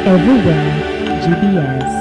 Everywhere GBS.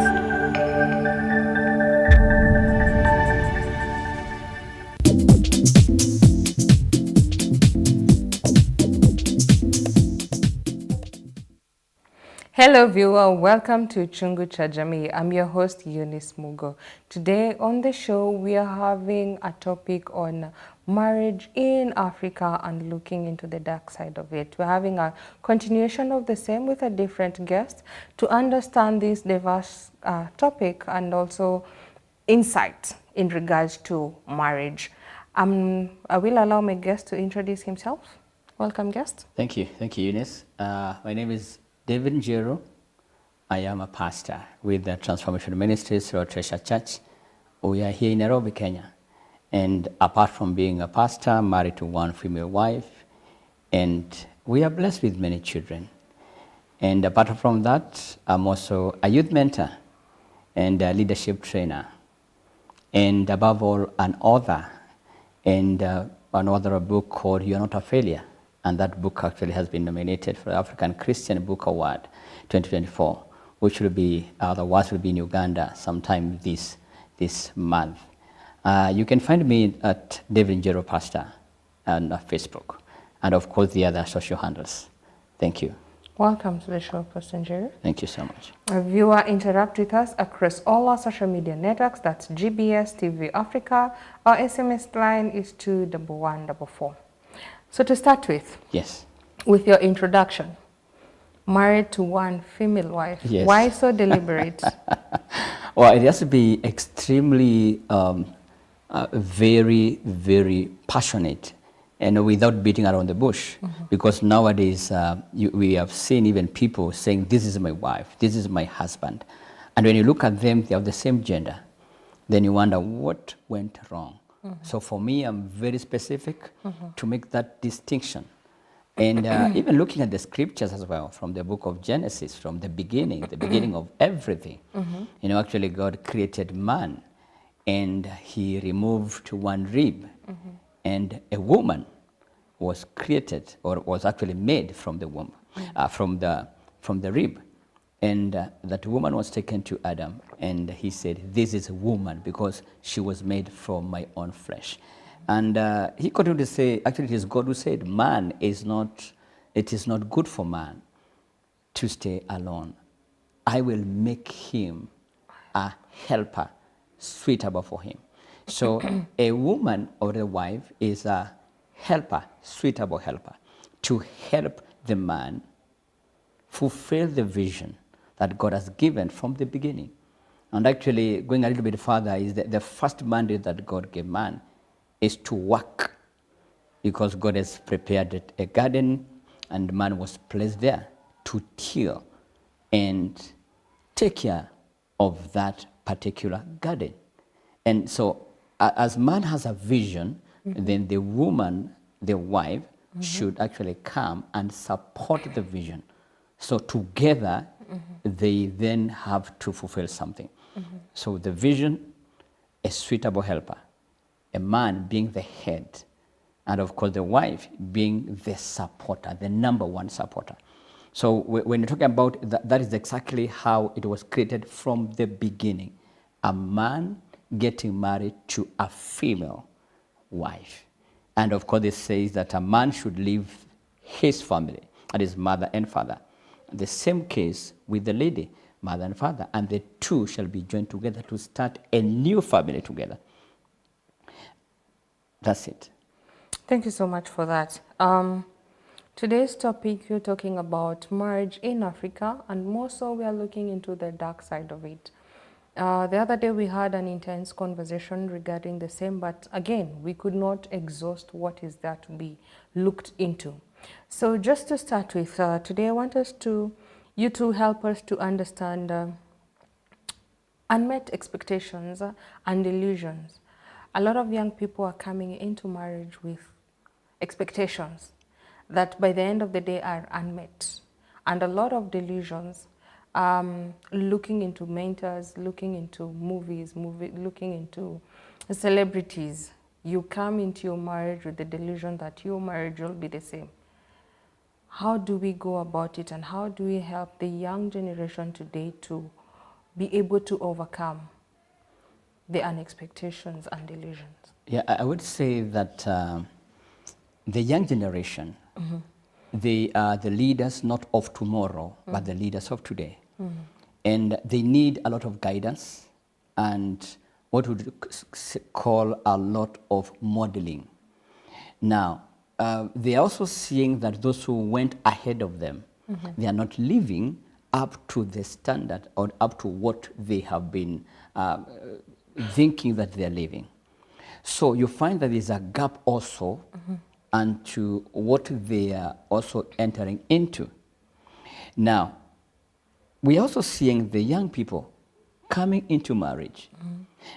Hello viewer, welcome to Chungu cha Jamii. I'm your host Eunice Mugo. Today on the show we are having a topic on marriage in Africa and looking into the dark side of it. We're having a continuation of the same with a different guest to understand this diverse topic and also insight in regards to marriage. I will allow my guest to introduce himself. Welcome, guest. Thank you, Eunice. My name is David Njero. I am a pastor with the Transformation Ministries or Treasure Church. We are here in Nairobi, Kenya. And apart from being a pastor, I'm married to one female wife, and we are blessed with many children. And apart from that, I'm also a youth mentor and a leadership trainer. And above all, an author, and an author of a book called You're Not a Failure. And that book actually has been nominated for the African Christian Book Award 2024, which will be, the awards will be in Uganda sometime this month. You can find me at David Njero Pastor on Facebook, and of course the other social handles. Thank you. Welcome to the show, Pastor Njero. Thank you so much. A viewer, interact with us across all our social media networks. That's GBS TV Africa. Our SMS line is 21144. So to start with, yes, with your introduction, married to one female wife. Yes. Why so deliberate? Well, it has to be extremely, very, very passionate, and without beating around the bush. Mm-hmm. Because nowadays we have seen even people saying, "This is my wife, this is my husband," and when you look at them, they have the same gender. Then you wonder what went wrong. Mm-hmm. So for me, I'm very specific to make that distinction. And even looking at the scriptures as well, from the book of Genesis, from the beginning of everything, you know, actually God created man, and he removed one rib, and a woman was created, or was actually made from the womb, from the rib. And that woman was taken to Adam, and he said, "This is a woman because she was made from my own flesh." And he continued to say, actually it is God who said, it is not good for man to stay alone. I will make him a helper suitable for him. So a woman or a wife is a helper, suitable helper, to help the man fulfill the vision that God has given from the beginning. And actually, going a little bit further, is that the first mandate that God gave man is to work, because God has prepared a garden, and man was placed there to till and take care of that particular garden. And so as man has a vision, then the woman, the wife, should actually come and support the vision. So together, they then have to fulfill something. So the vision, a suitable helper, a man being the head, and of course the wife being the supporter, the number one supporter. So when you're talking about that, that is exactly how it was created from the beginning. A man getting married to a female wife. And of course it says that a man should leave his family, that is mother and father. The same case with the lady, mother and father, and the two shall be joined together to start a new family together. That's it. Thank you so much for that. Today's topic, you're talking about marriage in Africa, and more so we are looking into the dark side of it. The other day we had an intense conversation regarding the same, but again, we could not exhaust what is there to be looked into. So just to start with, today I want you to help us to understand unmet expectations and delusions. A lot of young people are coming into marriage with expectations that by the end of the day are unmet, and a lot of delusions, looking into mentors, looking into movies, looking into celebrities. You come into your marriage with the delusion that your marriage will be the same. how do we go about it, and how do we help the young generation today to be able to overcome the unexpectations and illusions? Yeah, I would say that the young generation, they are the leaders not of tomorrow, but the leaders of today. And they need a lot of guidance and what we would call a lot of modeling. Now, they are also seeing that those who went ahead of them, they are not living up to the standard or up to what they have been thinking that they are living. So you find that there's a gap also and to what they are also entering into. Now, we're also seeing the young people coming into marriage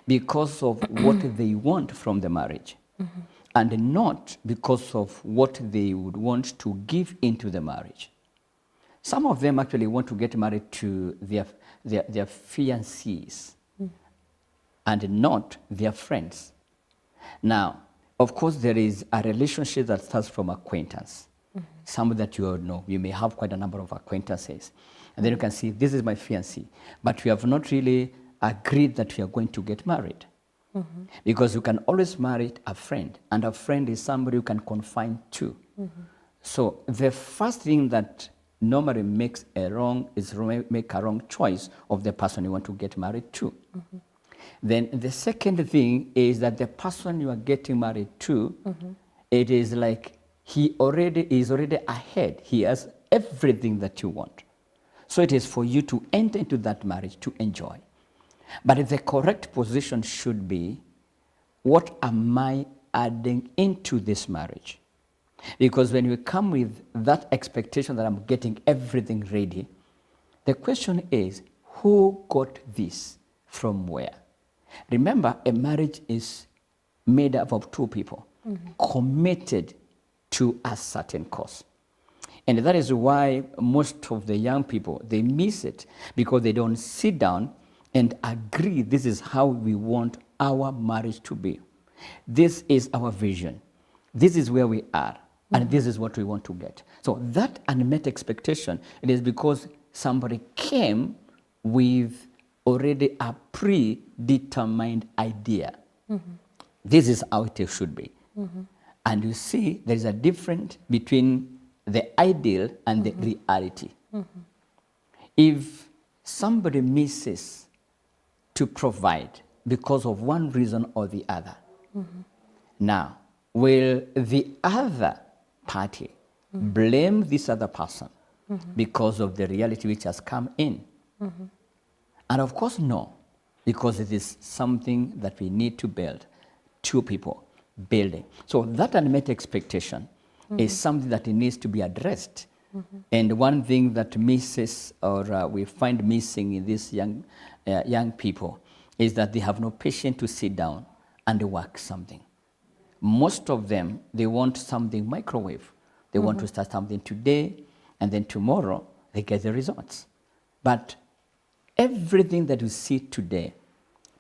because of what they want from the marriage and not because of what they would want to give into the marriage. Some of them actually want to get married to their fiancés and not their friends. Now, of course, there is a relationship that starts from acquaintance. Some that you all know. You may have quite a number of acquaintances. And then you can see, this is my fiancé. But we have not really agreed that we are going to get married. Because you can always marry a friend. And a friend is somebody you can confide to. So the first thing that normally makes a wrong is make a wrong choice of the person you want to get married to. Then the second thing is that the person you are getting married to, it is like he is already ahead. He has everything that you want. So it is for you to enter into that marriage to enjoy. But the correct position should be, what am I adding into this marriage? Because when you come with that expectation that I'm getting everything ready, the question is, who got this from where? Remember, a marriage is made up of two people committed to a certain cause. And that is why most of the young people, they miss it because they don't sit down and agree, this is how we want our marriage to be. This is our vision. This is where we are. And this is what we want to get. So that unmet expectation, it is because somebody came with already a predetermined idea. This is how it should be. And you see, there is a difference between the ideal and the reality. If somebody misses to provide because of one reason or the other, now, will the other party blame this other person because of the reality which has come in? And of course, no, because it is something that we need to build. Two people building. So that unmet expectation is something that it needs to be addressed. And one thing that misses, or we find missing in these young people, is that they have no patience to sit down and work something. Most of them, they want something microwave. They want to start something today, and then tomorrow they get the results. But everything that you see today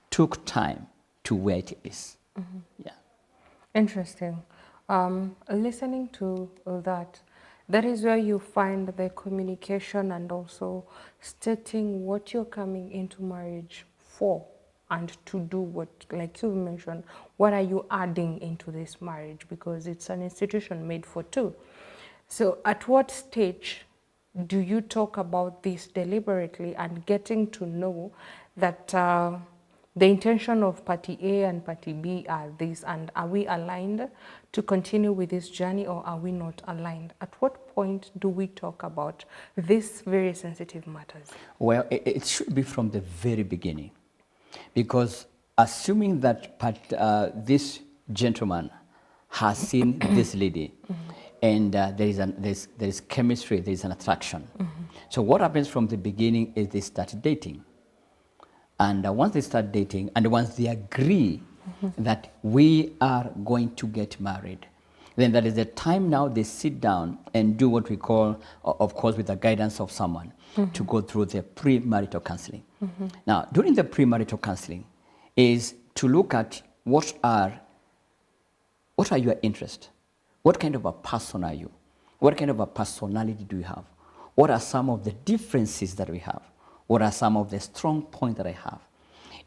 took time to where it is. Yeah. Interesting. Listening to that, that is where you find the communication and also stating what you're coming into marriage for and to do, what, like you mentioned, what are you adding into this marriage, because it's an institution made for two. So at what stage do you talk about this deliberately and getting to know that the intention of party A and party B are this, and are we aligned to continue with this journey, or are we not aligned? At what point do we talk about these very sensitive matters? Well, it should be from the very beginning, because assuming that this gentleman has seen this lady, and there is chemistry, there is an attraction. So what happens from the beginning is they start dating. And once they start dating, and once they agree that we are going to get married, then that is the time now they sit down and do what we call, of course, with the guidance of someone, to go through the premarital counseling. Now, during the premarital counseling is to look at what are your interests? What kind of a person are you? What kind of a personality do you have? What are some of the differences that we have? What are some of the strong points that I have?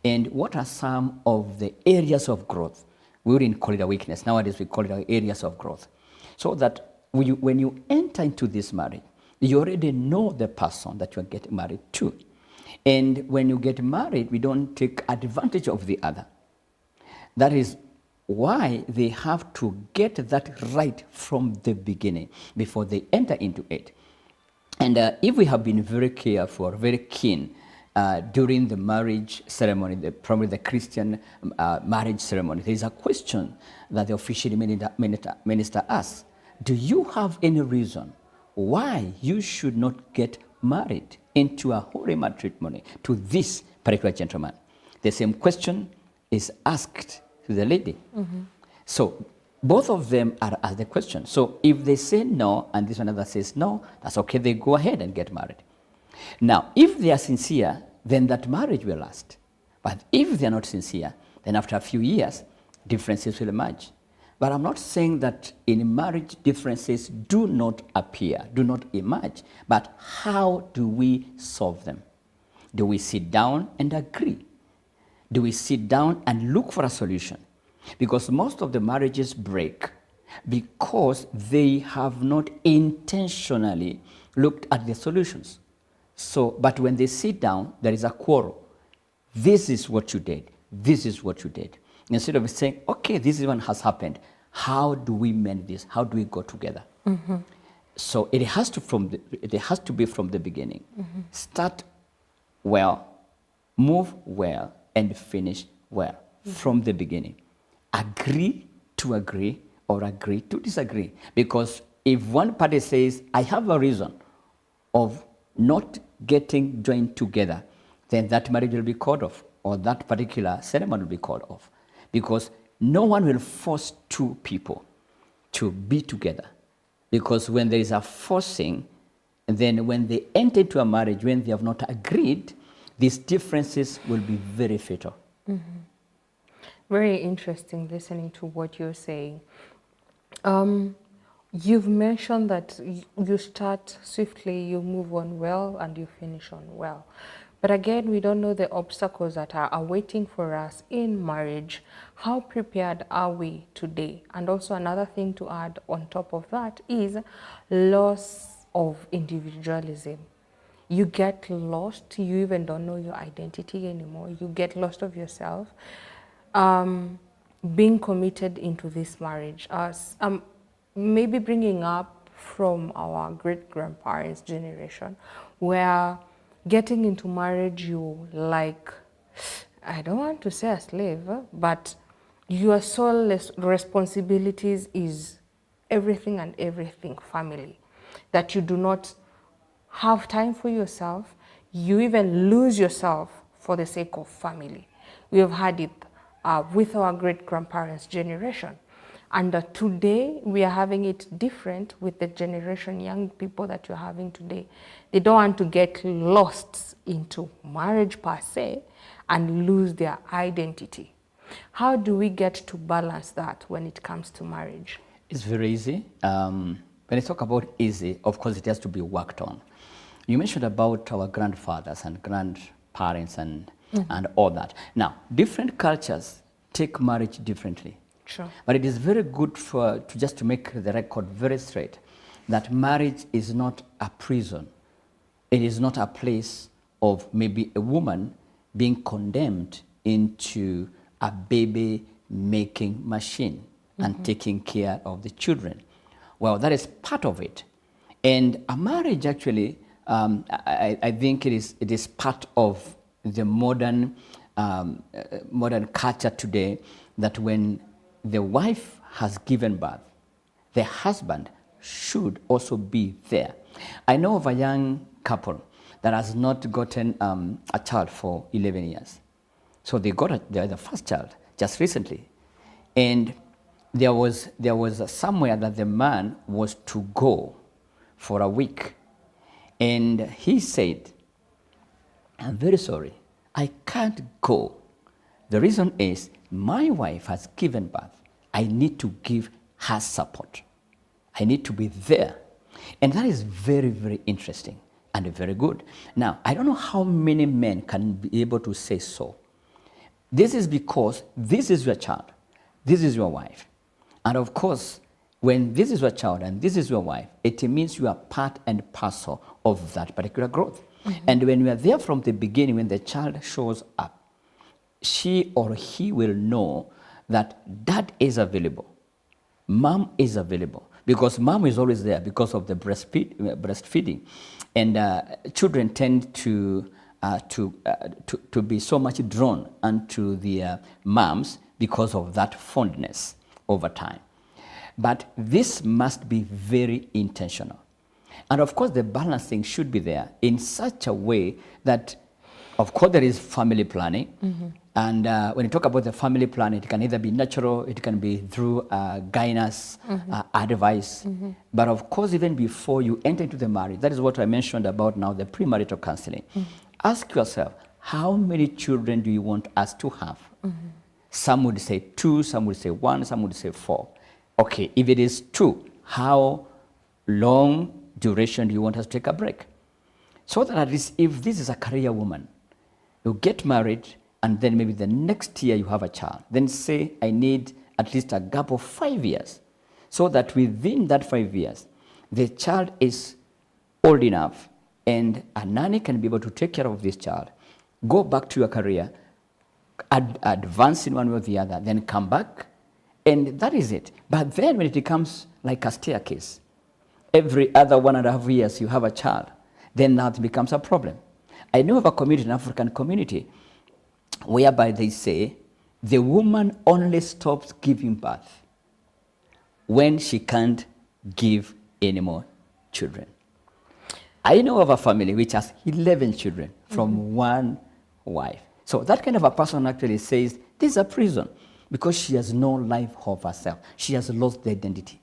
And what are some of the areas of growth? We wouldn't call it a weakness. Nowadays, we call it our areas of growth. So that when you enter into this marriage, you already know the person that you're getting married to. And when you get married, we don't take advantage of the other. That is why they have to get that right from the beginning before they enter into it. And if we have been very careful, very keen during the marriage ceremony, probably the Christian marriage ceremony, there is a question that the official minister asks. Do you have any reason why you should not get married into a holy matrimony to this particular gentleman? The same question is asked to the lady. Mm-hmm. So both of them are asked the question. So if they say no and this one other says no, that's okay, they go ahead and get married. Now, if they are sincere, then that marriage will last. But if they are not sincere, then after a few years, differences will emerge. But I'm not saying that in marriage differences do not appear, do not emerge, but how do we solve them? Do we sit down and agree? Do we sit down and look for a solution? Because most of the marriages break because they have not intentionally looked at the solutions. So, but when they sit down, there is a quarrel. This is what you did. This is what you did. Instead of saying, okay, this is what has happened. How do we mend this? How do we go together? Mm-hmm. So it has to be from the beginning. Mm-hmm. Start well, move well, and finish well from the beginning. Agree to agree or agree to disagree. Because if one party says, I have a reason of not getting joined together, then that marriage will be called off, or that particular ceremony will be called off. Because no one will force two people to be together. Because when there is a forcing, and then when they enter into a marriage, when they have not agreed, these differences will be very fatal. Mm-hmm. Very interesting listening to what you're saying. You've mentioned that you start swiftly, you move on well, and you finish on well. But again, we don't know the obstacles that are awaiting for us in marriage. How prepared are we today? And also another thing to add on top of that is loss of individualism. You get lost, you even don't know your identity anymore. You get lost of yourself. Being committed into this marriage, maybe bringing up from our great-grandparents' generation, where getting into marriage, you like, I don't want to say a slave, but your sole responsibilities is everything and everything family, that you do not have time for yourself. You even lose yourself for the sake of family. We have had it with our great-grandparents' generation. And today, we are having it different with the generation, young people that you're having today. They don't want to get lost into marriage per se and lose their identity. How do we get to balance that when it comes to marriage? It's very easy. When I talk about easy, of course, it has to be worked on. You mentioned about our grandfathers and grandparents and all that. Now, different cultures take marriage differently. Sure. But it is very good to make the record very straight that marriage is not a prison. It is not a place of maybe a woman being condemned into a baby-making machine and taking care of the children. Well, that is part of it. And a marriage actually, I think it is part of the modern culture today, that when the wife has given birth, the husband should also be there. I know of a young couple that has not gotten a child for 11 years. So they got the first child just recently. And there was somewhere that the man was to go for a week. And he said, I'm very sorry, I can't go. The reason is my wife has given birth. I need to give her support. I need to be there. And that is very, very interesting and very good. Now, I don't know how many men can be able to say so. This is because this is your child, this is your wife. And of course, when this is your child and this is your wife, it means you are part and parcel of that particular growth. And when you are there from the beginning, when the child shows up, she or he will know that dad is available, mom is available, because mom is always there because of the breastfeeding. And children tend to be so much drawn unto their moms because of that fondness over time. But this must be very intentional. And of course, the balancing should be there in such a way that, of course, there is family planning. And when you talk about the family planning, it can either be natural, it can be through guidance, advice. But of course, even before you enter into the marriage, that is what I mentioned about now, the premarital counseling. Ask yourself, how many children do you want us to have? Some would say 2, some would say 1, some would say 4. Okay, if it is 2, how long duration do you want us to take a break? So that at least if this is a career woman, you get married and then maybe the next year you have a child, then say, I need at least a gap of 5 years, so that within that 5 years, the child is old enough and a nanny can be able to take care of this child, go back to your career, advance in one way or the other, then come back, and that is it. But then when it becomes like a staircase, every other 1.5 years you have a child, then now it becomes a problem. I know of a community, an African community, whereby they say the woman only stops giving birth when she can't give any more children. I know of a family which has 11 children from one wife. So that kind of a person actually says, this is a prison, because she has no life of herself. She has lost the identity.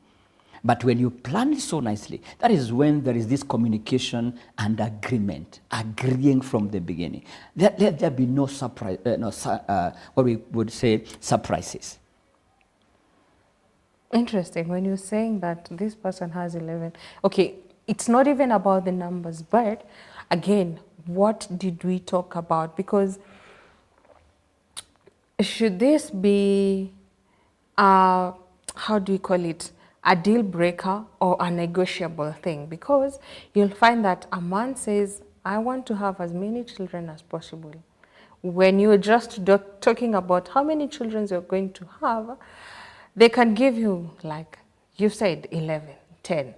But when you plan it so nicely, that is when there is this communication and agreement, agreeing from the beginning. Let there be no surprise, what we would say, surprises. Interesting. When you're saying that this person has 11, okay, it's not even about the numbers, but again, what did we talk about? Because should this be, how do we call it, a deal breaker or a negotiable thing? Because you'll find that a man says, I want to have as many children as possible. When you're just talking about how many children you're going to have, they can give you, like you said, 11, 10.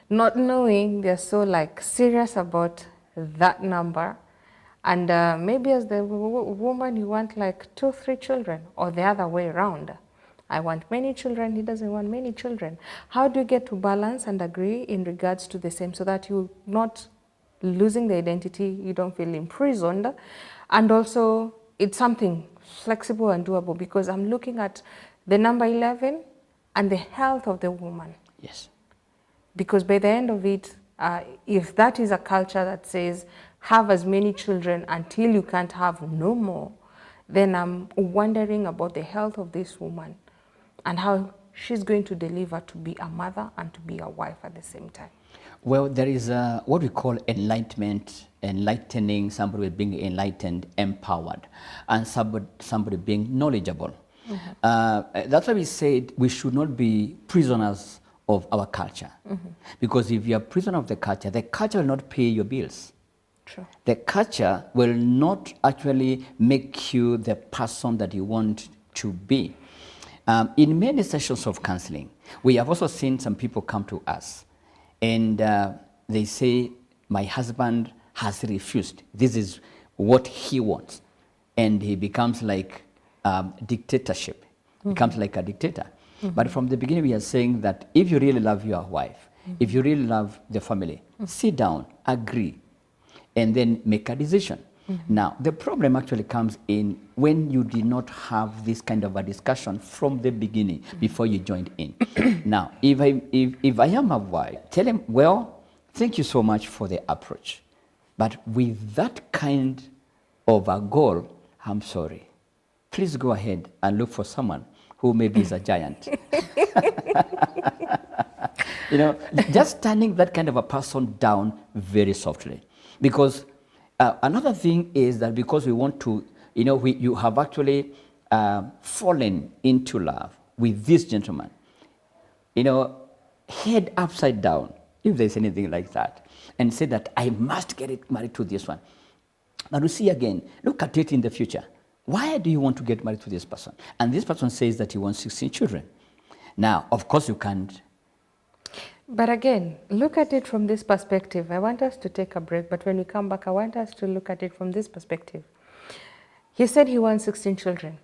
Not knowing they're so like serious about that number. And maybe as the woman, you want like 2, 3 children, or the other way around. I want many children, he doesn't want many children. How do you get to balance and agree in regards to the same, so that you're not losing the identity, you don't feel imprisoned, and also it's something flexible and doable? Because I'm looking at the number 11 and the health of the woman. Yes. Because by the end of it, if that is a culture that says, have as many children until you can't have no more, then I'm wondering about the health of this woman and how she's going to deliver to be a mother and to be a wife at the same time. Well, there is what we call enlightenment, enlightening, somebody being enlightened, empowered, and somebody being knowledgeable. That's why we said we should not be prisoners of our culture. Because if you are prisoner of the culture will not pay your bills. True. The culture will not actually make you the person that you want to be. In many sessions of counseling, we have also seen some people come to us and they say, my husband has refused. This is what he wants. And he becomes like dictatorship, becomes like a dictator. But from the beginning, we are saying that if you really love your wife, if you really love the family, sit down, agree, and then make a decision. Now, the problem actually comes in when you did not have this kind of a discussion from the beginning before you joined in. Now, if I am a wife, tell him, well, thank you so much for the approach. But with that kind of a goal, I'm sorry. Please go ahead and look for someone who maybe is a giant. You know, just turning that kind of a person down very softly. Because another thing is that because we want to, you have actually fallen into love with this gentleman, head upside down, if there's anything like that, and say that I must get married to this one. Now you see again, look at it in the future. Why do you want to get married to this person? And this person says that he wants 16 children. Now, of course, you can't. But again, look at it from this perspective. I want us to take a break, but when we come back, I want us to look at it from this perspective. He said he wants 16 children.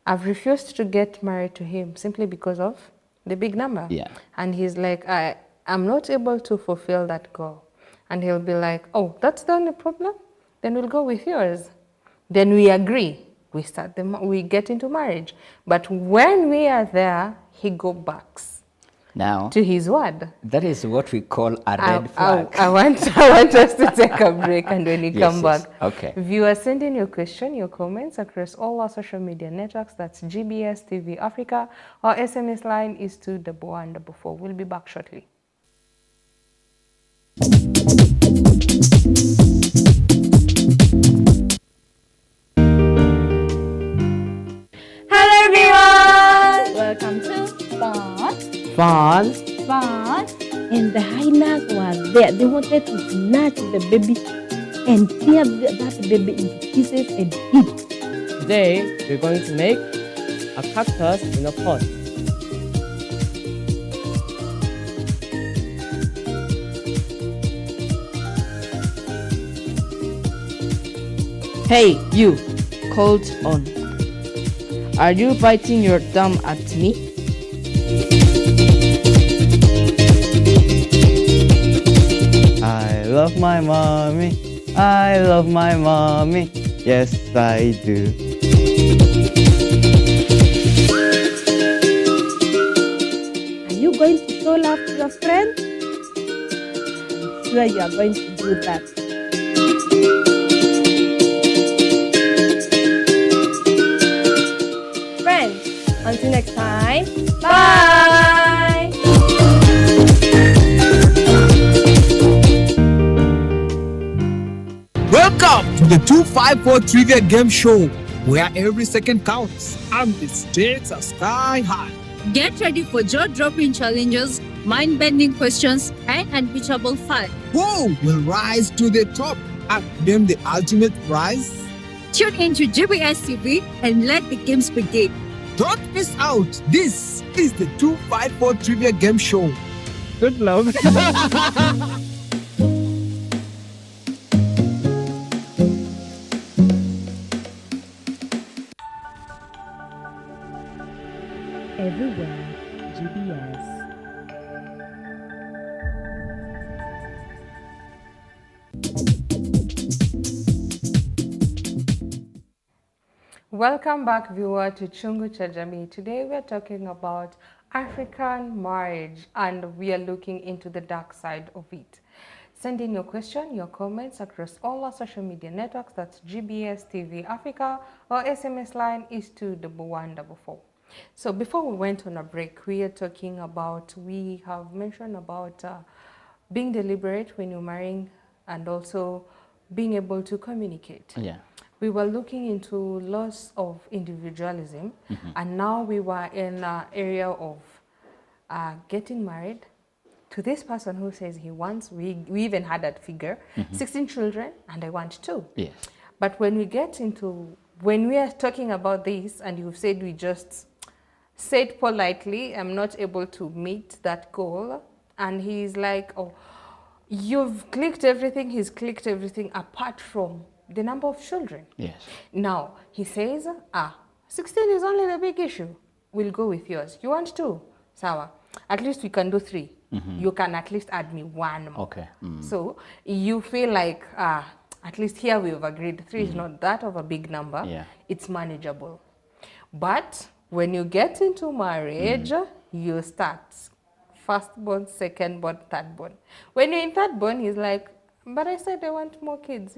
I've refused to get married to him simply because of the big number. Yeah. And he's like, I'm not able to fulfill that goal. And he'll be like, oh, that's the only problem? Then we'll go with yours. Then we agree. We get into marriage. But when we are there, he goes back Now, to his word. that is what we call a red flag. I want us to take a break, and when we come back, okay. viewers, send in your question, your comments across all our social media networks. That's GBS TV Africa. Our SMS line is 21144. We'll be back shortly. Hello everyone! Welcome to Fun. Fun. And the hyenas were there. They wanted to snatch the baby and tear that baby into pieces and eat. Today, we're going to make a cactus in a pot. Hey, you, cold on. Are you biting your thumb at me? I love my mommy. I love my mommy. Yes, I do. Are you going to show love to your friend? I'm sure you are going to do that. Friends, until next time, bye! Welcome to the 254 Trivia Game Show, where every second counts and the stakes are sky high. Get ready for jaw-dropping challenges, mind-bending questions, and unbeatable fun. Who will rise to the top and claim the ultimate prize? Tune into GBS TV and let the games begin. Don't miss out. This is the 254 Trivia Game Show. Good luck. Everywhere. GBS. Welcome back, viewer, to Chungu cha Jamii. Today we are talking about African marriage, and we are looking into the dark side of it. Send in your question, your comments across all our social media networks. That's GBS TV Africa. Our SMS line is 21144. So before we went on a break, we have mentioned about being deliberate when you're marrying, and also being able to communicate. Yeah. We were looking into loss of individualism, and now we were in an area of getting married to this person who says he wants, we even had that figure, 16 children, and I want 2. Yes. But when we are talking about this, and you've said we just said politely, I'm not able to meet that goal, and he's like, oh, you've clicked everything, he's clicked everything apart from the number of children. Yes. Now, he says, 16 is only the big issue. We'll go with yours. You want 2? Sawa. At least we can do 3. You can at least add me 1 more. Okay. So you feel like, at least here we've agreed 3 is not that of a big number. Yeah. It's manageable. But when you get into marriage, you start firstborn, secondborn, thirdborn. When you're in thirdborn, he's like, but I said I want more kids,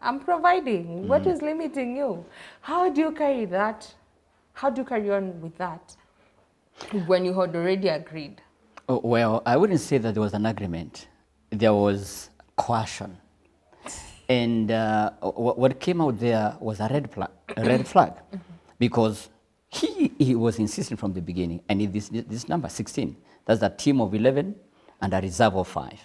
I'm providing. What is limiting you? How do you carry that? How do you carry on with that when you had already agreed? Oh, well, I wouldn't say that there was an agreement. There was coercion. And what came out there was a red flag, because he was insisting from the beginning. I need this number, 16. That's a team of 11 and a reserve of 5.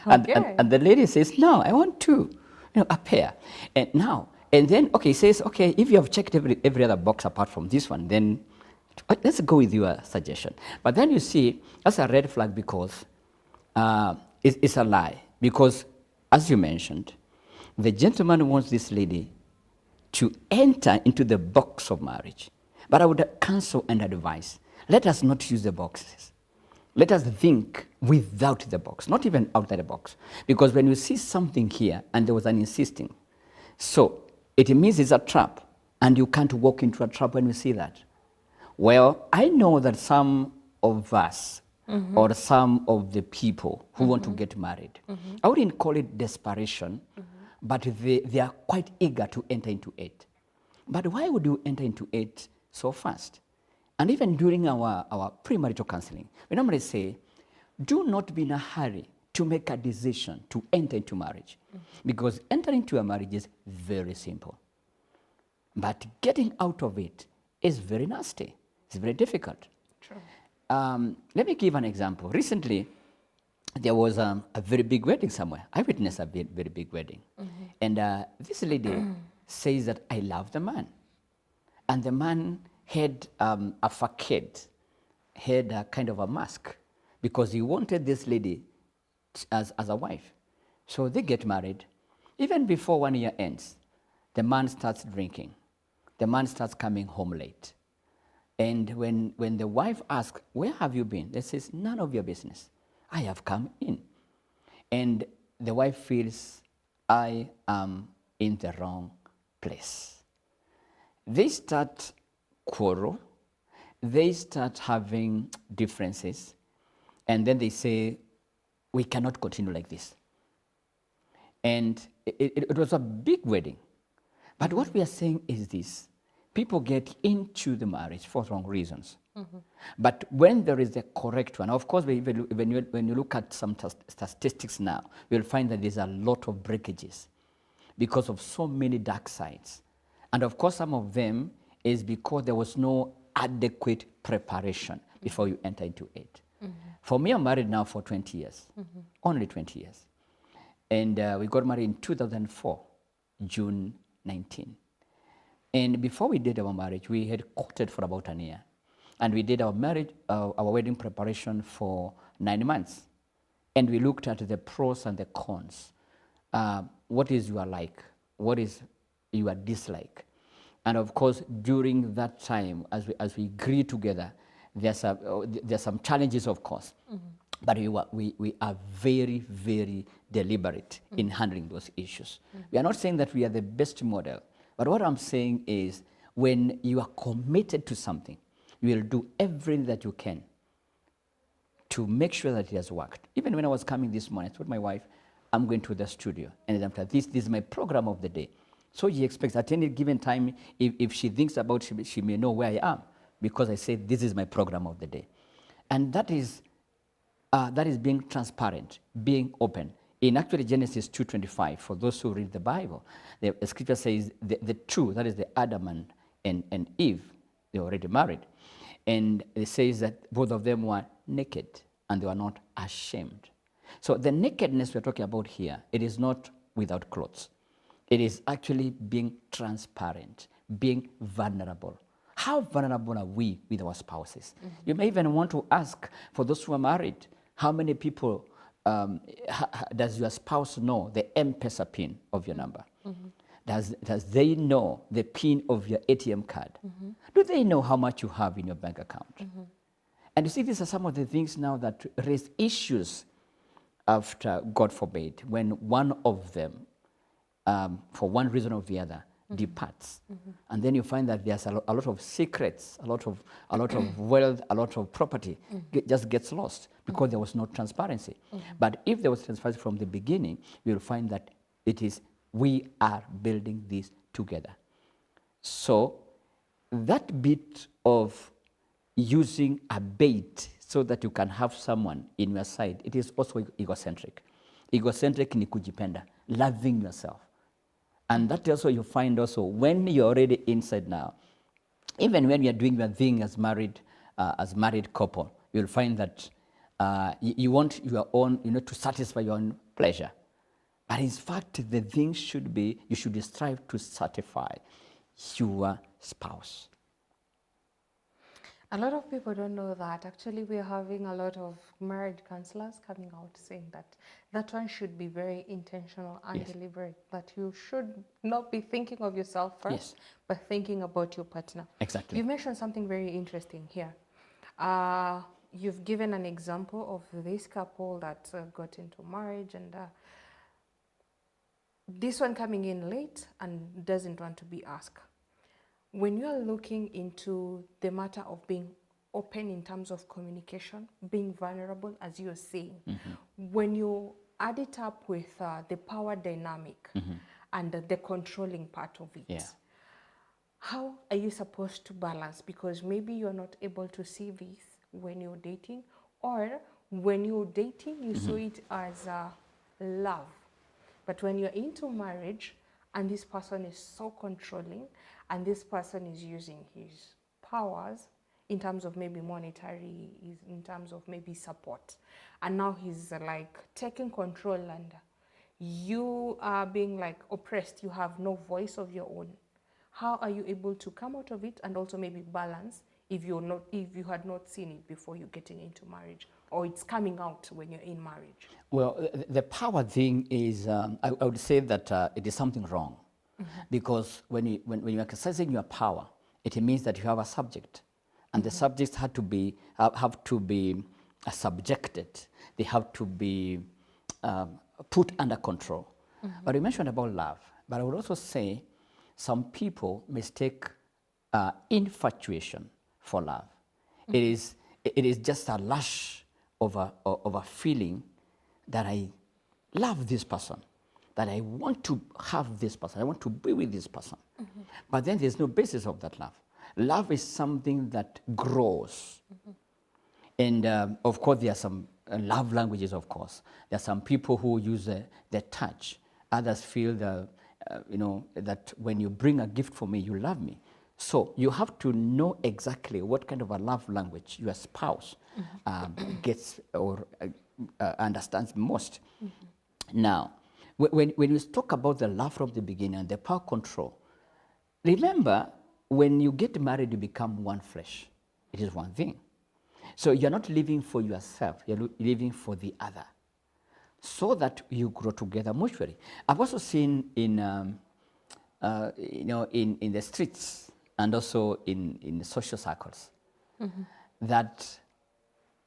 And the lady says, no, I want 2, a pair. And then, okay, he says, okay, if you have checked every other box apart from this one, then let's go with your suggestion. But then you see, that's a red flag, because it's a lie. Because, as you mentioned, the gentleman wants this lady to enter into the box of marriage. But I would counsel and advise, let us not use the boxes. Let us think without the box, not even outside the box. Because when you see something here and there was an insisting, so it means it's a trap, and you can't walk into a trap when you see that. Well, I know that some of us, or some of the people who want to get married, I wouldn't call it desperation, but they are quite eager to enter into it. But why would you enter into it so fast? And even during our premarital counseling, we normally say, do not be in a hurry to make a decision to enter into marriage. Because entering into a marriage is very simple. But getting out of it is very nasty. It's very difficult. True. Let me give an example. Recently, there was a very big wedding somewhere. I witnessed a very big wedding. And this lady says that I love the man. And the man had a facade, had a kind of a mask, because he wanted this lady as a wife. So they get married. Even before 1 year ends, the man starts drinking. The man starts coming home late. And when the wife asks, where have you been? They says, none of your business. I have come in. And the wife feels, I am in the wrong place. They start quarrel. They start having differences. And then they say, we cannot continue like this. And it was a big wedding. But what we are saying is this. People get into the marriage for wrong reasons. But when there is the correct one, of course, when you look at some statistics now, you'll find that there's a lot of breakages because of so many dark sides. And of course, some of them is because there was no adequate preparation before you enter into it. For me, I'm married now for 20 years, only 20 years. And we got married in 2004, June 19. And before we did our marriage, we had courted for about a year. And we did our wedding preparation for 9 months. And we looked at the pros and the cons. What is your like? What is your dislike? And of course, during that time, as we grew together, there's some challenges, of course. But we are very, very deliberate in handling those issues. We are not saying that we are the best model. But what I'm saying is, when you are committed to something, you will do everything that you can to make sure that it has worked. Even when I was coming this morning, I told my wife, I'm going to the studio. And after this is my program of the day. So she expects at any given time, if she thinks about it, she may know where I am, because I say this is my program of the day. And that is being transparent, being open. In actually Genesis 2:25, for those who read the Bible, the scripture says the two, that is the Adam and Eve, they were already married. And it says that both of them were naked and they were not ashamed. So the nakedness we're talking about here, it is not without clothes. It is actually being transparent, being vulnerable. How vulnerable are we with our spouses? You may even want to ask, for those who are married, how many people does your spouse know the M-Pesa PIN of your number? Does they know the PIN of your ATM card? Do they know how much you have in your bank account? And you see, these are some of the things now that raise issues after, God forbid, when one of them, for one reason or the other, departs. And then you find that there's a lot of secrets, a lot of wealth, a lot of property just gets lost because there was no transparency. But if there was transparency from the beginning, you'll find that it is, we are building this together. So that bit of using a bait so that you can have someone in your side, it is also egocentric. Egocentric ni kujipenda, loving yourself. And that also you find also when you're already inside now, even when you're doing your thing as married couple, you'll find that you want your own, to satisfy your own pleasure. But in fact, the thing should be, you should strive to satisfy your spouse. A lot of people don't know that. Actually, we're having a lot of marriage counselors coming out saying that that one should be very intentional and Yes. deliberate, that you should not be thinking of yourself first, Yes. but thinking about your partner. Exactly. You mentioned something very interesting here. You've given an example of this couple that got into marriage and this one coming in late and doesn't want to be asked. When you are looking into the matter of being open in terms of communication, being vulnerable, as you're saying, when you add it up with the power dynamic and the controlling part of it, Yeah. how are you supposed to balance? Because maybe you're not able to see this when you're dating, or when you're dating, you saw it as love. But when you're into marriage and this person is so controlling and this person is using his powers in terms of maybe monetary, in terms of maybe support, and now he's like taking control and you are being like oppressed, you have no voice of your own. How are you able to come out of it and also maybe balance if you had not seen it before you getting into marriage, or it's coming out when you're in marriage? Well, the power thing is, I would say that it is something wrong. Because when you're exercising your power, it means that you have a subject. And the subjects have to be subjected. They have to be put under control. But you mentioned about love. But I would also say some people mistake infatuation for love. It is just a lush of a feeling that I love this person, that I want to have this person, I want to be with this person. But then there's no basis of that love. Love is something that grows. And of course, there are some love languages, of course. There are some people who use the touch. Others feel that when you bring a gift for me, you love me. So you have to know exactly what kind of a love language your spouse gets or understands most. Now, when we talk about the love from the beginning and the power control, remember, when you get married, you become one flesh. It is one thing. So you're not living for yourself, you're living for the other, so that you grow together mutually. I've also seen in the streets and also in the social circles that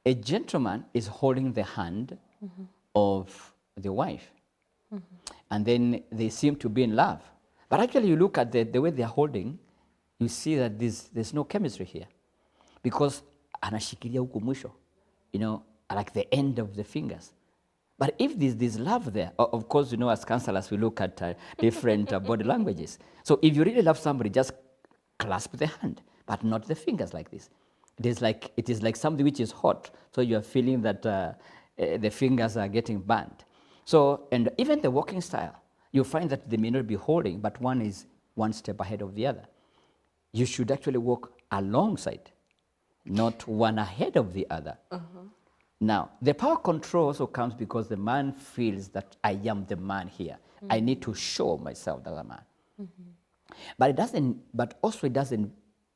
a gentleman is holding the hand of the wife, and then they seem to be in love. But actually, you look at the way they're holding, you see that there's no chemistry here, because anashikilia huku mwisho, like the end of the fingers. But if there's love there, of course, as counselors, we look at different body languages. So if you really love somebody, just clasp the hand, but not the fingers like this. It is like something which is hot, so you are feeling that the fingers are getting burnt. So, and even the walking style, you find that they may not be holding, but one is one step ahead of the other. You should actually walk alongside, not one ahead of the other. Now, the power control also comes because the man feels that I am the man here. I need to show myself that I'm a man. But it doesn't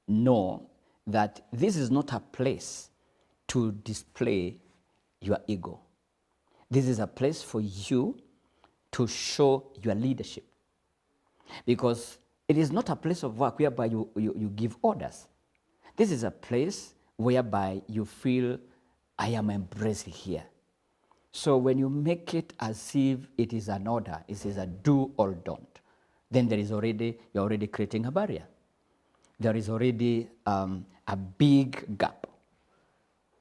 know that this is not a place to display your ego. This is a place for you to show your leadership. Because it is not a place of work whereby you give orders. This is a place whereby you feel, I am embraced here. So when you make it as if it is an order, it is a do or don't, then you're already creating a barrier. There is already a big gap.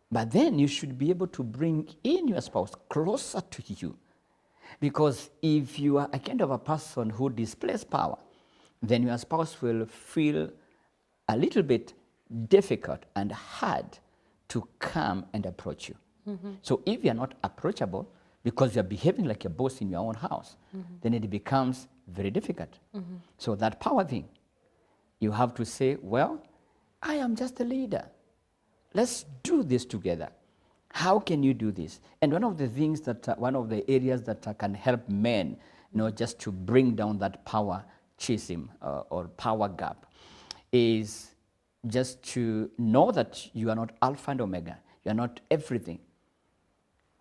But then you should be able to bring in your spouse closer to you. Because if you are a kind of a person who displays power, then your spouse will feel a little bit difficult and hard to come and approach you. So if you're not approachable because you're behaving like a boss in your own house, then it becomes very difficult. So that power thing, you have to say, well, I am just a leader. Let's do this together. How can you do this? And one of the things that, one of the areas that can help men, just to bring down that power schism or power gap is just to know that you are not Alpha and Omega. You are not everything.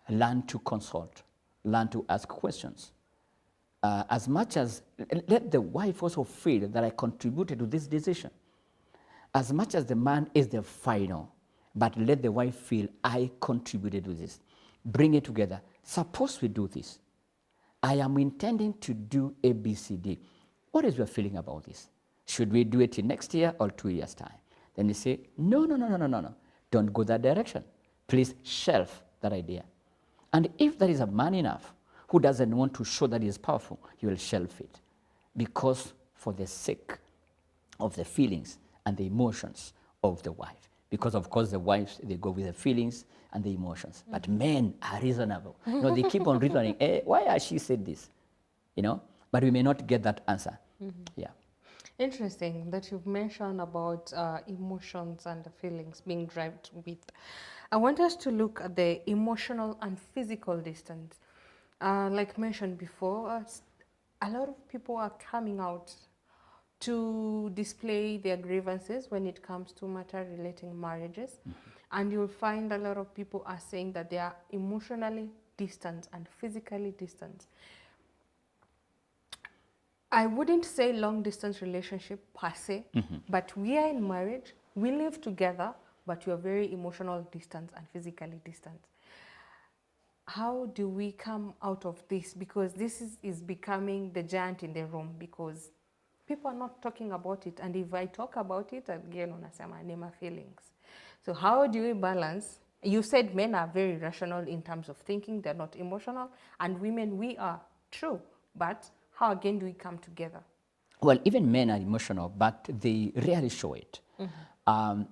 Learn to consult. Learn to ask questions. As much as, let the wife also feel that I contributed to this decision. As much as the man is the final, but let the wife feel I contributed to this. Bring it together. Suppose we do this. I am intending to do A, B, C, D. What is your feeling about this? Should we do it in next year or 2 years' time? Then you say, no. Don't go that direction. Please shelf that idea. And if there is a man enough who doesn't want to show that he is powerful, you will shelf it. Because for the sake of the feelings and the emotions of the wife. Because of course the wives, they go with the feelings and the emotions. But men are reasonable. They keep on reasoning, why has she said this? But we may not get that answer. Yeah. Interesting that you've mentioned about emotions and the feelings being driven with. I want us to look at the emotional and physical distance. Like mentioned before, a lot of people are coming out to display their grievances when it comes to matter relating marriages. And you'll find a lot of people are saying that they are emotionally distant and physically distant. I wouldn't say long distance relationship per se, but we are in marriage, we live together, but you are very emotional distant and physically distant. How do we come out of this? Because this is becoming the giant in the room, because people are not talking about it. And if I talk about it, again, unasema nema feelings. So how do we balance? You said men are very rational in terms of thinking, they're not emotional, and women, we are, true, but how again do we come together? Well, even men are emotional, but they rarely show it.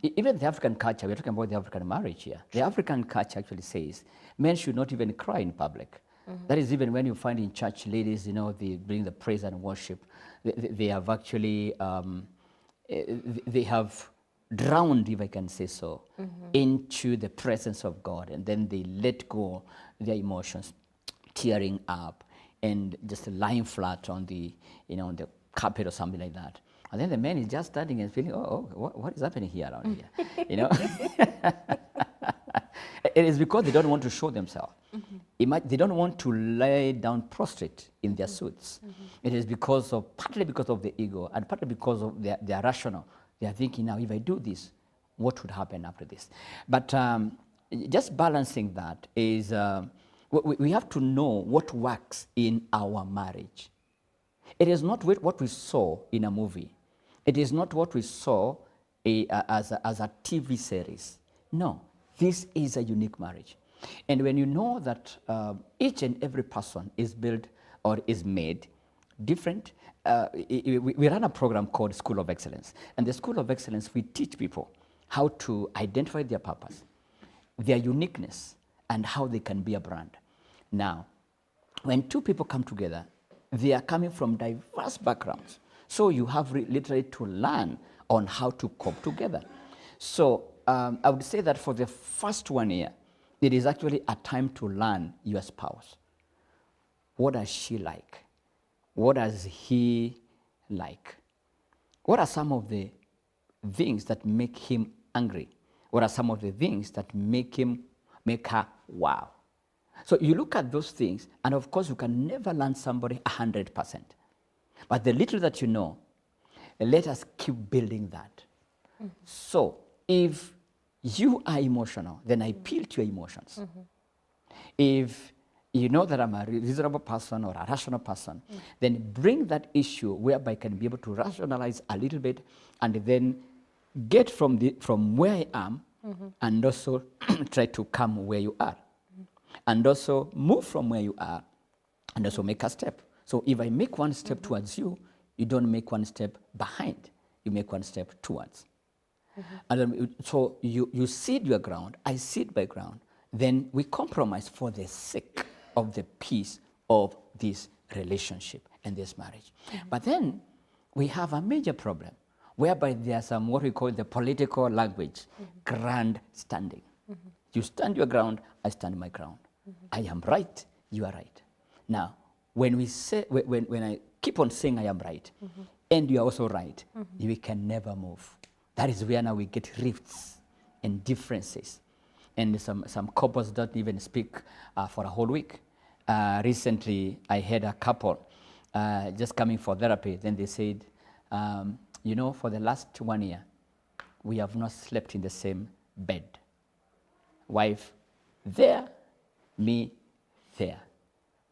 Even the African culture, we're talking about the African marriage here. The African culture actually says men should not even cry in public. That is even when you find in church ladies, they bring the praise and worship. They have actually, they have drowned, if I can say so, into the presence of God, and then they let go their emotions, tearing up, and just lying flat on the, on the carpet or something like that. And then the man is just standing and feeling, what is happening here around here? It is because they don't want to show themselves. They don't want to lay down prostrate in their suits. It is partly because of the ego, and partly because of their rational. They are thinking, now if I do this, what would happen after this? But just balancing that is, we have to know what works in our marriage. It is not what we saw in a movie. It is not what we saw as a TV series. No, this is a unique marriage. And when you know that each and every person is built or is made different, we run a program called School of Excellence. And the School of Excellence, we teach people how to identify their purpose, their uniqueness, and how they can be a brand. Now, when two people come together, they are coming from diverse backgrounds. So you have literally to learn on how to cope together. So I would say that for the first 1 year, it is actually a time to learn your spouse. What does she like? What does he like? What are some of the things that make him angry? What are some of the things that make her wow? So you look at those things, and of course you can never learn somebody 100%. But the little that you know, let us keep building that. So if you are emotional, then I appeal to your emotions. If you know that I'm a reasonable person or a rational person, then bring that issue whereby I can be able to rationalize a little bit, and then get from where I am, and also try to come where you are. And also move from where you are, and also make a step. So if I make one step towards you, you don't make one step behind. You make one step towards. And so you seed your ground, I seed my ground, then we compromise for the sake of the peace of this relationship and this marriage. But then we have a major problem whereby there's some what we call the political language, grand standing. You stand your ground, I stand my ground. I am right, you are right. Now, when we say, when I keep on saying I am right, and you are also right, we can never move. That is where now we get rifts and differences. And some couples don't even speak for a whole week. Recently, I had a couple just coming for therapy. Then they said, you know, for the last 1 year, we have not slept in the same bed. Wife there, me there.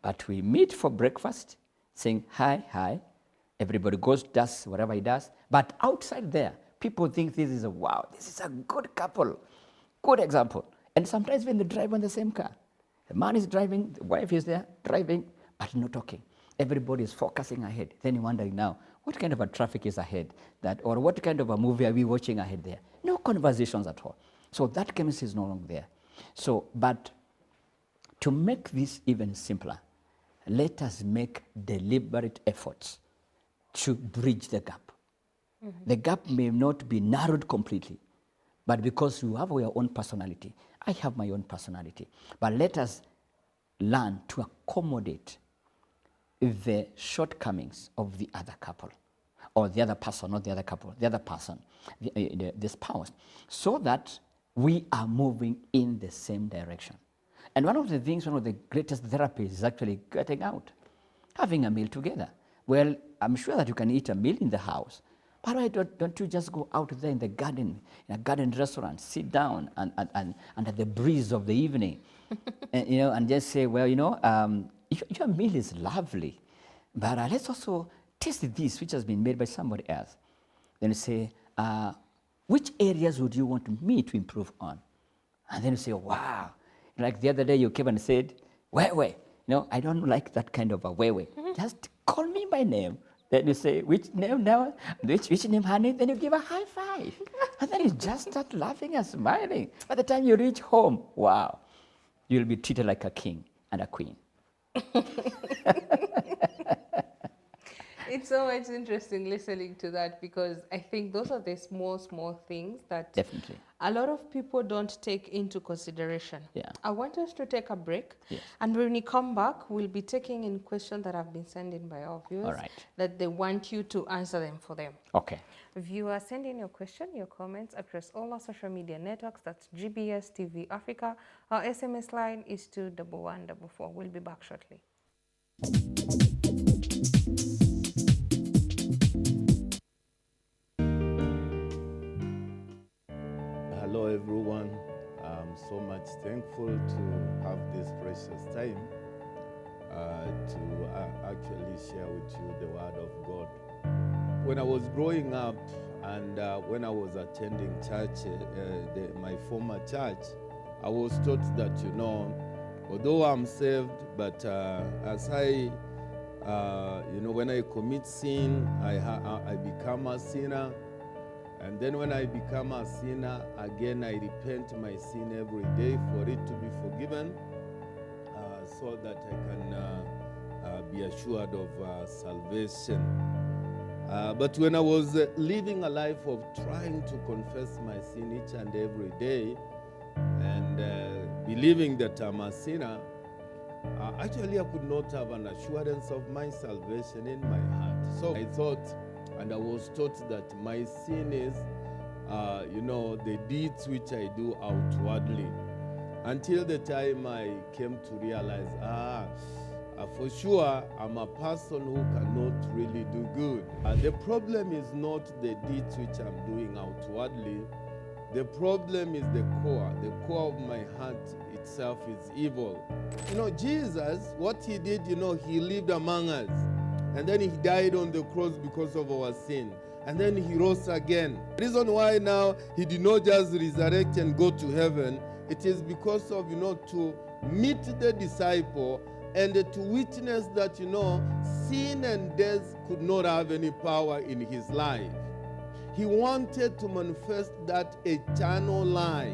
But we meet for breakfast, saying hi, hi. Everybody goes, does whatever he does. But outside there, people think this is wow, this is a good couple, good example. And sometimes when they drive on the same car, the man is driving, the wife is there driving, but not talking. Everybody is focusing ahead. Then you're wondering now, what kind of a traffic is ahead? Or what kind of a movie are we watching ahead there? No conversations at all. So that chemistry is no longer there. So, but to make this even simpler, let us make deliberate efforts to bridge the gap. The gap may not be narrowed completely, but because you have your own personality, I have my own personality. But let us learn to accommodate the shortcomings of the other couple, or the other person, not the other couple, the other person, the spouse, so that we are moving in the same direction. And one of the things, one of the greatest therapies is actually getting out, having a meal together. Well, I'm sure that you can eat a meal in the house, but why don't you just go out there in the garden, in a garden restaurant, sit down and under the breeze of the evening, and, you know, and just say, well, you know, your meal is lovely, but let's also taste this, which has been made by somebody else. Then you say, which areas would you want me to improve on? And then you say, wow. Like the other day you came and said, Wewe. No, I don't like that kind of a Wewe. Just call me by name. Then you say, which name now? Which name, honey? Then you give a high five. And then you just start laughing and smiling. By the time you reach home, wow, you'll be treated like a king and a queen. It's so much interesting listening to that, because I think those are the small things that Definitely. a lot of people don't take into consideration. Yeah. I want us to take a break. Yes. And when we come back, we'll be taking in questions that have been sent in by our viewers. All right. That they want you to answer them for them. Okay. Viewers, send in your question, your comments across all our social media networks. That's GBS TV Africa. Our SMS line is 21144. We'll be back shortly. Hello everyone, I'm so much thankful to have this precious time to actually share with you the Word of God. When I was growing up and when I was attending church, my former church, I was taught that, you know, although I'm saved, but as I, you know, when I commit sin, I become a sinner. And then when I become a sinner, again, I repent my sin every day for it to be forgiven, so that I can be assured of salvation. But when I was living a life of trying to confess my sin each and every day, and believing that I'm a sinner, actually I could not have an assurance of my salvation in my heart. So I thought, and I was taught that my sin is, you know, the deeds which I do outwardly. Until the time I came to realize, for sure, I'm a person who cannot really do good. The problem is not the deeds which I'm doing outwardly. The problem is the core. The core of my heart itself is evil. You know, Jesus, what he did, you know, he lived among us. And then he died on the cross because of our sin. And then he rose again. The reason why now he did not just resurrect and go to heaven, it is because of, you know, to meet the disciple and to witness that, you know, sin and death could not have any power in his life. He wanted to manifest that eternal life.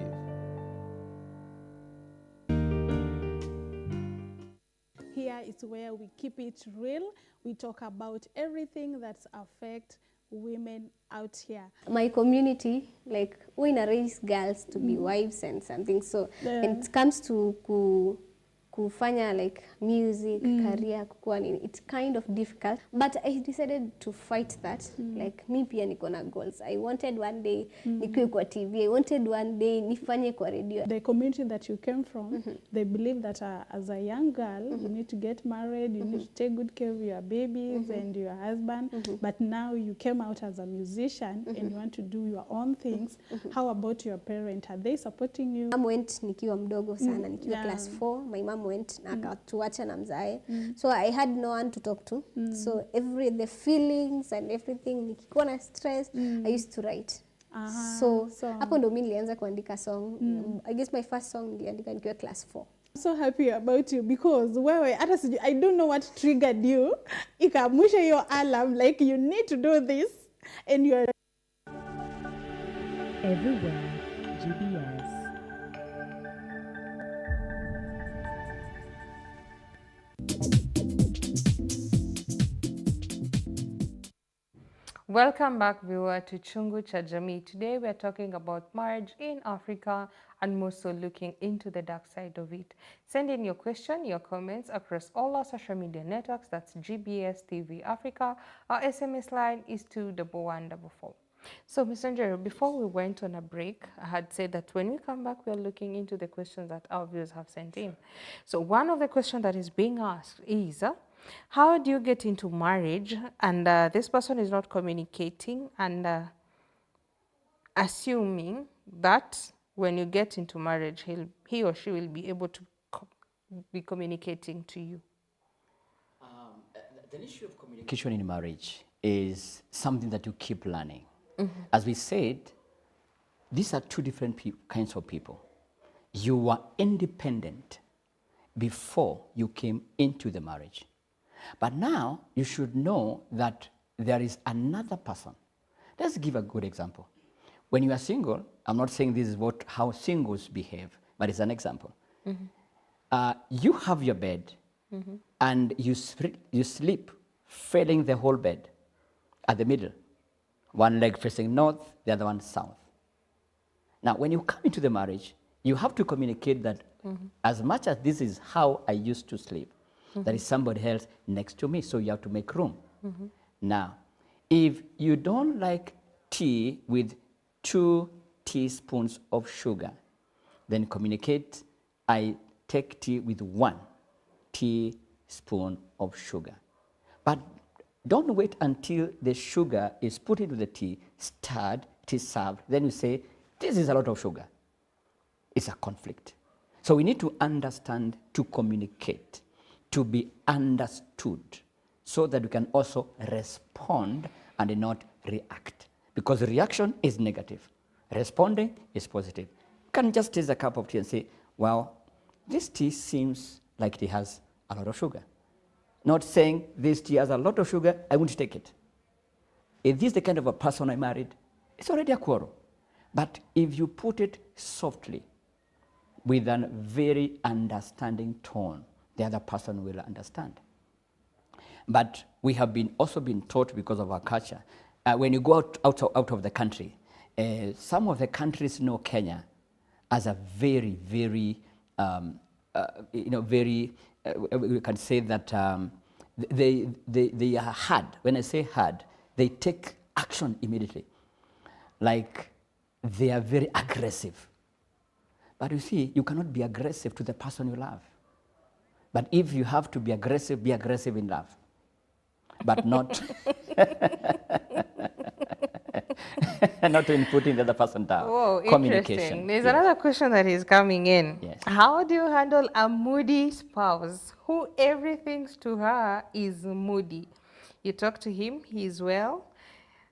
Here is where we keep it real. We talk about everything that affects women out here. My community, like, we raise girls to be wives and something. So when it comes to kufanya like music, career, kukua nini, it's kind of difficult. But I decided to fight that. Like, mi pia niko na goals. I wanted one day nikuwe kwa TV. I wanted one day nifanye kwa radio. The community that you came from, they believe that as a young girl, you need to get married, you need to take good care of your babies and your husband. But now you came out as a musician and you want to do your own things. How about your parents? Are they supporting you? Mom went nikiwa mdogo sana, nikiwa class 4. My mom went na akatuacha na mzae. So I had no one to talk to. So the feelings and everything, nikikuwa na stress, I used to write. So hapo ndo mimi nilianza kuandika song. I guess my first song niliandika nikiwa class 4. I'm so happy about you because wewe hata sijui, I don't know what triggered you. Ikamusha your alarm like you need to do this and you're Everywhere GBS. Welcome back, viewer, to Chungu cha Jamii. Today we are talking about marriage in Africa and more so looking into the dark side of it. Send in your question, your comments across all our social media networks. That's GBS TV Africa. Our SMS line is 21144. So, Mr. Njero, before we went on a break, I had said that when we come back, we are looking into the questions that our viewers have sent in. So, one of the questions that is being asked is, how do you get into marriage and this person is not communicating and assuming that when you get into marriage, he or she will be able to be communicating to you? The issue of communication in marriage is something that you keep learning. As we said, these are two different kinds of people. You were independent before you came into the marriage. But now you should know that there is another person. Let's give a good example. When you are single, I'm not saying this is how singles behave, but it's an example. You have your bed and you sleep filling the whole bed at the middle. One leg facing north, the other one south. Now, when you come into the marriage, you have to communicate that as much as this is how I used to sleep, there is somebody else next to me, so you have to make room. Now, if you don't like tea with 2 teaspoons of sugar, then communicate, I take tea with 1 teaspoon of sugar. But don't wait until the sugar is put into the tea, stirred, it is served. Then you say, this is a lot of sugar. It's a conflict. So we need to understand, to communicate, to be understood, so that we can also respond and not react. Because reaction is negative. Responding is positive. You can just taste a cup of tea and say, well, this tea seems like it has a lot of sugar. Not saying this tea has a lot of sugar, I won't take it. If this is the kind of a person I married, it's already a quarrel. But if you put it softly, with a very understanding tone, the other person will understand. But we have also been taught, because of our culture, when you go out of the country, some of the countries know Kenya as a very, very, we can say that they are hard. When I say hard, they take action immediately. Like, they are very aggressive. But you see, you cannot be aggressive to the person you love. But if you have to be aggressive in love. But not, not in putting the other person down. Whoa, Communication. interesting. There's another question that is coming in. Yes. How do you handle a moody spouse who everything to her is moody? You talk to him, he's well.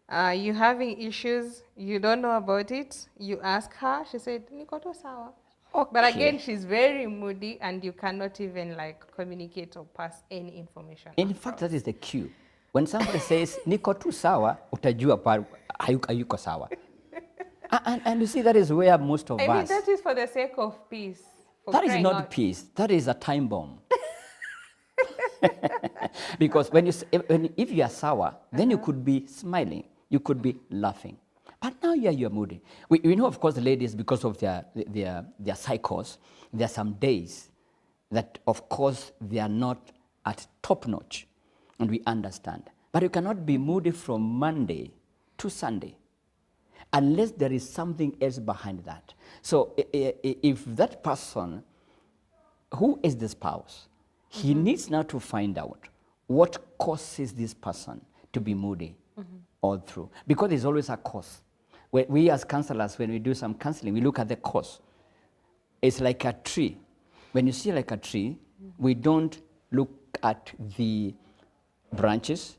You having issues, you don't know about it. You ask her, she said, "Niko tu sawa." Okay. But again, she's very moody and you cannot even communicate or pass any information. In fact, that is the cue. When somebody says, "Niko tu sawa," utajua Hayuko sawa. And you see, that is where most of I mean, us... that is for the sake of peace. for That is crying not out. peace. That is a time bomb. Because if you are sour, then you could be smiling. You could be laughing. But now you're moody. We know, of course, the ladies, because of their cycles, there are some days that, of course, they are not at top notch. And we understand. But you cannot be moody from Monday to Sunday unless there is something else behind that. So if that person, who is the spouse, he needs now to find out what causes this person to be moody all through. Because there's always a cause. We as counselors, when we do some counseling, we look at the cause. It's like a tree. When you see like a tree, we don't look at the branches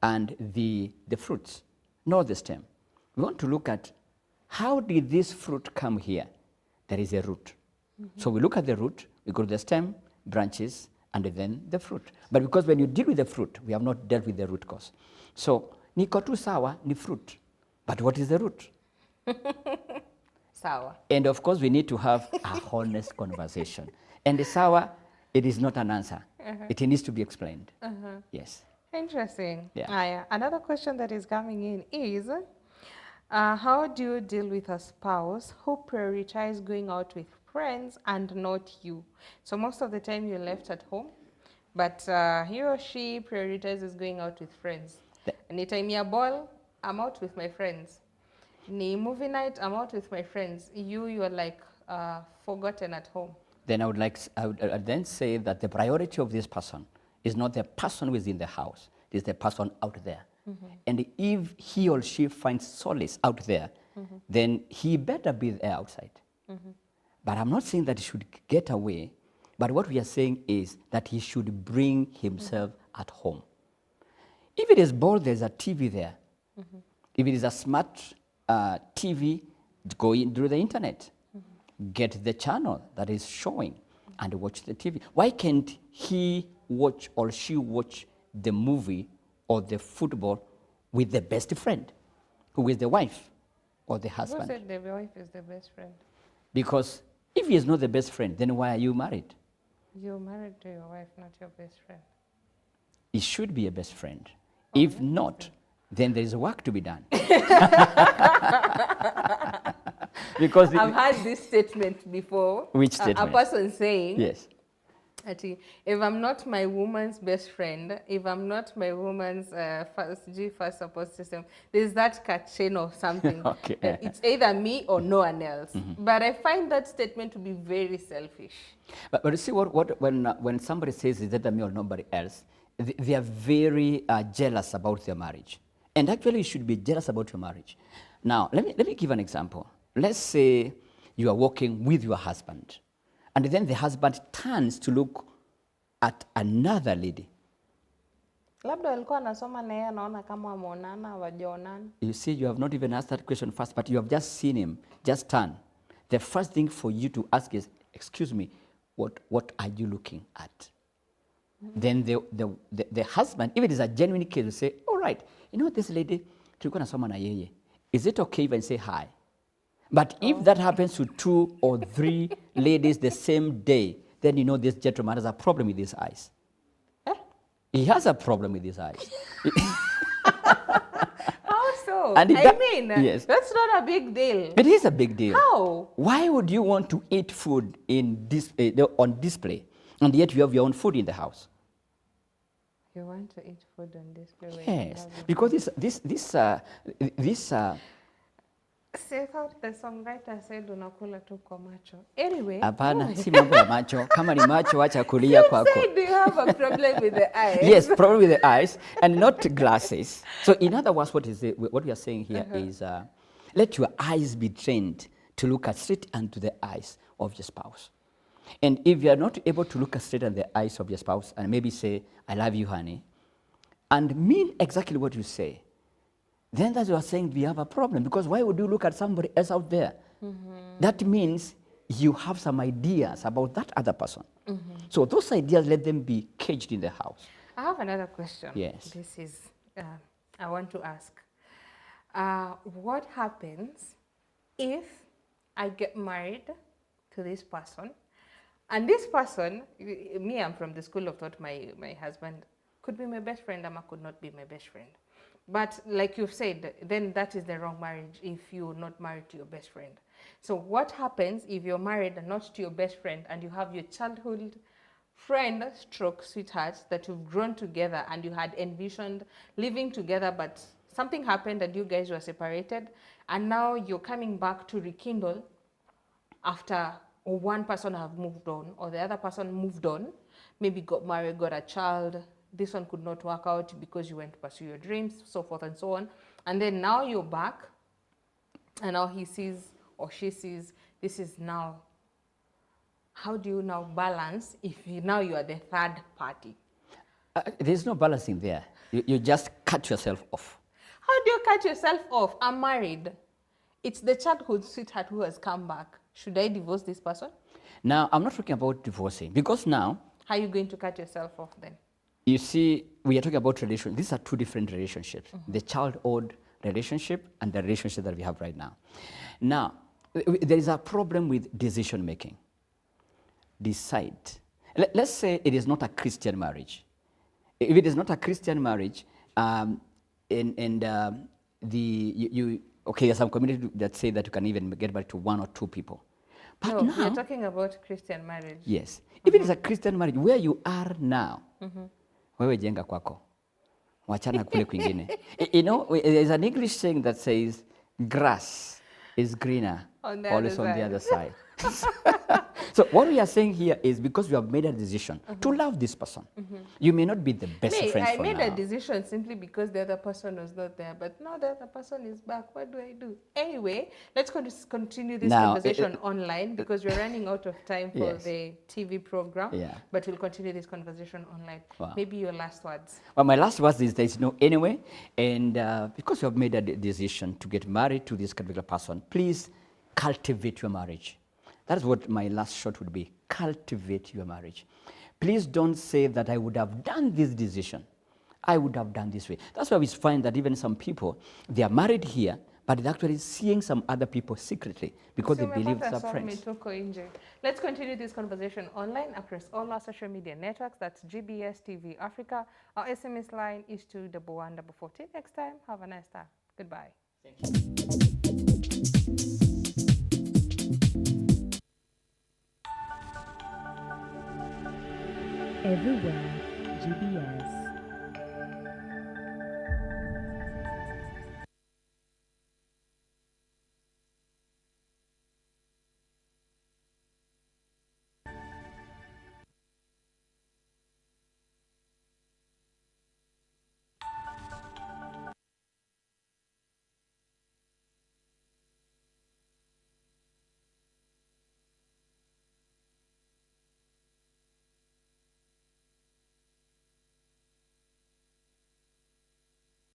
and the fruits, nor the stem. We want to look at how did this fruit come here? There is a root. So we look at the root, we go to the stem, branches, and then the fruit. But because when you deal with the fruit, we have not dealt with the root cause. So, niko tu sawa ni fruit. But what is the root? Sour. And of course, we need to have a honest conversation. And the sour, it is not an answer. It needs to be explained. Yes. Interesting. Yeah. Another question that is coming in is, how do you deal with a spouse who prioritizes going out with friends and not you? So most of the time you're left at home, but he or she prioritizes going out with friends. Anytime you're ball, I'm out with my friends. Ni movie night, I'm out with my friends. You're like forgotten at home. Then I would then say that the priority of this person is not the person who is in the house. It is the person out there. And if he or she finds solace out there, then he better be there outside. But I'm not saying that he should get away. But what we are saying is that he should bring himself at home. If it is ball, there's a TV there. If it is a smart TV, go in through the internet. Get the channel that is showing and watch the TV. Why can't he watch or she watch the movie or the football with the best friend, who is the wife or the husband? Who said the wife is the best friend? Because if he is not the best friend, then why are you married? You're married to your wife, not your best friend. He should be a best friend. If not, then there is work to be done. Because I've heard this statement before. Which statement? A person saying, yes. If I'm not my woman's best friend, if I'm not my woman's first support system, there's that chain or something. Okay. It's either me or no one else. But I find that statement to be very selfish. But you see, when somebody says it's either me or nobody else, they are very jealous about their marriage. And actually, you should be jealous about your marriage. Now, let me give an example. Let's say you are walking with your husband, and then the husband turns to look at another lady. Labda alikuwa anasoma na yeye anaona kama wameonana hawajaonana. You see, you have not even asked that question first, but you have just seen him just turn. The first thing for you to ask is, excuse me, what are you looking at? Then the husband, if it is a genuine case, will say, all right, you know this lady, tulikuwa nasoma na yeye. Is it okay if I say hi? But if that happens to 2 or 3 ladies the same day, then you know this gentleman has a problem with his eyes. He has a problem with his eyes. How so? Yes. That's not a big deal. It is a big deal. How? Why would you want to eat food on display, and yet you have your own food in the house? You want to eat food on display? Yes, because this I thought the songwriter said unakula tu kwa macho. Anyway. Hapana, si mambo ya macho. Kama ni macho, acha kulia kwako. You said you have a problem with the eyes. Yes, problem with the eyes and not glasses. So in other words, what we are saying here is let your eyes be trained to look straight into the eyes of your spouse. And if you are not able to look straight into the eyes of your spouse and maybe say, I love you, honey, and mean exactly what you say, then that's what you're saying we have a problem. Because why would you look at somebody else out there? That means you have some ideas about that other person. So those ideas, let them be caged in the house. I have another question. Yes. This is, I want to ask. What happens if I get married to this person, and this person, me, I'm from the school of thought my husband could be my best friend, Ama could not be my best friend. But like you've said, then that is the wrong marriage if you're not married to your best friend. So what happens if you're married and not to your best friend, and you have your childhood friend stroke sweetheart that you've grown together and you had envisioned living together, but something happened and you guys were separated, and now you're coming back to rekindle after one person have moved on or the other person moved on, maybe got married, got a child, this one could not work out because you went to pursue your dreams, so forth and so on, and then now you're back and now he sees or she sees this is now. How do you now balance if now you are the third party? There's no balancing there. You just cut yourself off. How do you cut yourself off? I'm married. It's the childhood sweetheart who has come back. Should I divorce this person? Now, I'm not talking about divorcing, because now... How are you going to cut yourself off then? You see, we are talking about relationships. These are two different relationships. The childhood relationship and the relationship that we have right now. Now, there is a problem with decision making. Decide. Let's say it is not a Christian marriage. If it is not a Christian marriage, okay, there's some community that say that you can even get married to one or two people. But no, now, you're talking about Christian marriage. yes. If it is a Christian marriage, where you are now, wewe jenga kwako, wachana kule kwingine. You know, there's an English saying that says, grass is greener always on the other side. So what we are saying here is, because you have made a decision to love this person, you may not be the best friends for now. I made a decision simply because the other person was not there, but now the other person is back. What do I do? Anyway, let's continue this conversation online, because we're running out of time for the TV program. Yeah. But we'll continue this conversation online. Wow. Maybe your last words. Well, my last words is there's no anyway, and because you have made a decision to get married to this particular person, please cultivate your marriage. That's what my last shot would be. Cultivate your marriage. Please don't say that I would have done this decision. I would have done this way. That's why we find that even some people, they are married here, but they're actually seeing some other people secretly because they believe they're friends. Let's continue this conversation online across all our social media networks. That's GBS TV Africa. Our SMS line is 21144. Till next time, have a nice time. Goodbye. Thank you. Everywhere, GBS.